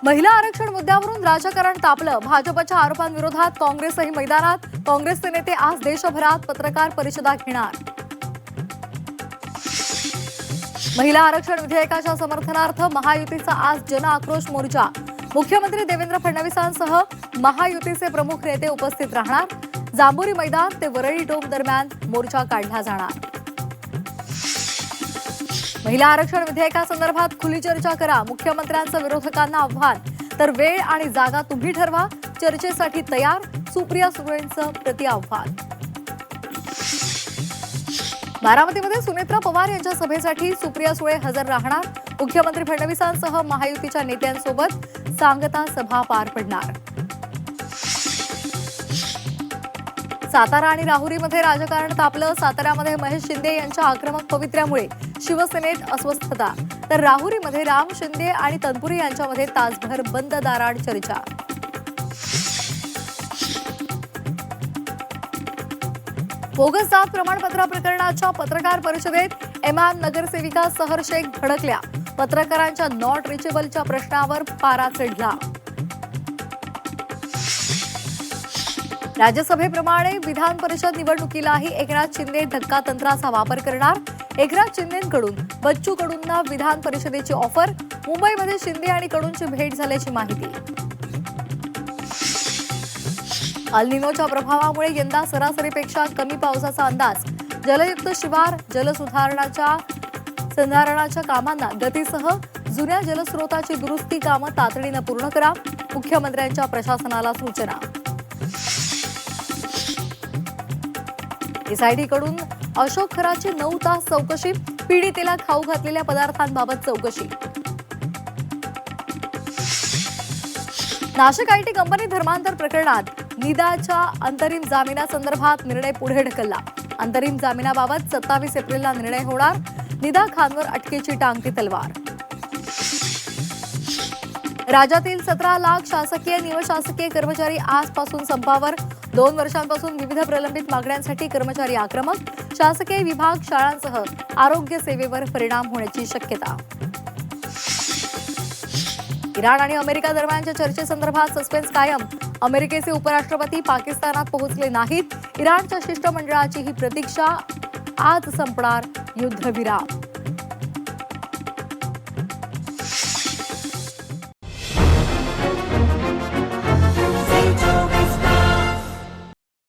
महिला आरक्षण मुद्द्यावरून राजकारण तापलं. भाजपच्या आरोपांविरोधात काँग्रेसही मैदानात. काँग्रेसचे नेते आज देशभरात पत्रकार परिषदा घेणार. महिला आरक्षण विधेयकाच्या समर्थनार्थ महायुतीचा आज जन आक्रोश मोर्चा. मुख्यमंत्री देवेंद्र फडणवीसांसह महायुतीचे प्रमुख नेते उपस्थित राहणार. जांभुरी मैदान ते वरळी डोम दरम्यान मोर्चा काढला जाणार. महिला आरक्षण विधेयकासंदर्भात खुली चर्चा करा. मुख्यमंत्र्यांचं विरोधकांना आव्हान. तर वेळ आणि जागा तुम्ही ठरवा. चर्चेसाठी तयार. सुप्रिया सुळेंचं प्रतिआव्हान. बारामतीमध्ये सुनेत्रा पवार यांच्या सभेसाठी सुप्रिया सुळे हजर राहणार. मुख्यमंत्री फडणवीसांसह महायुतीच्या नेत्यांसोबत सांगता सभा पार पडणार. सातारा आणि राहुरीमध्ये राजकारण तापलं. साताऱ्यामध्ये महेश शिंदे यांच्या आक्रमक पवित्र्यामुळे शिवसेनेत अस्वस्थता. तर राहुरीमध्ये राम शिंदे आणि तनपुरे यांच्यामध्ये तासभर बंद दाराआड चर्चा. बोगस जात प्रमाणपत्र प्रकरणाच्या पत्रकार परिषदेत एमआन नगरसेविका सहर शेख भडकल्या. पत्रकारांच्या नॉट रिचेबलच्या प्रश्नावर पारा चढला. राज्यसभेप्रमाणे विधान परिषद निवडणुकीलाही एकनाथ शिंदे धक्कातंत्राचा वापर करणार. एकनाथ शिंदेंकडून बच्चू कडूंना विधान परिषदेची ऑफर. मुंबईमध्ये शिंदे आणि कडूंची भेट झाल्याची माहिती. अल निनोच्या प्रभावामुळे यंदा सरासरीपेक्षा कमी पावसाचा अंदाज. जलयुक्त शिवार सुधारणाच्या कामांना गतीसह जुन्या जलस्रोताची दुरुस्ती कामं तातडीनं पूर्ण करा. मुख्यमंत्र्यांच्या प्रशासनाला सूचना. एसआयटीकडून अशोक खराची 9 तास चौकशी. पीडितेला खाऊ घातलेल्या पदार्थांबाबत चौकशी. नाशिक आयटी कंपनी धर्मांतर प्रकरणात निदाच्या अंतरिम जामिनासंदर्भात निर्णय पुढे ढकलला. अंतरिम जामिनाबाबत 27 एप्रिलला निर्णय होणार. निदा खानवर अटकेची टांगती तलवार. राज्यातील 17 लाख शासकीय निमशासकीय कर्मचारी आजपासून संपावर. 2 वर्षांपासून विविध प्रलंबित मागण्यांसाठी कर्मचारी आक्रमक. शासकीय विभाग शाळांसह आरोग्य सेवेवर परिणाम होण्याची शक्यता. इराण आणि अमेरिका दरम्यानच्या चर्चेसंदर्भात सस्पेन्स कायम. अमेरिकेचे उपराष्ट्रपती पाकिस्तानात पोहोचले नाहीत. इराणच्या शिष्टमंडळाची ही प्रतीक्षा. आज संपणार युद्धविराम.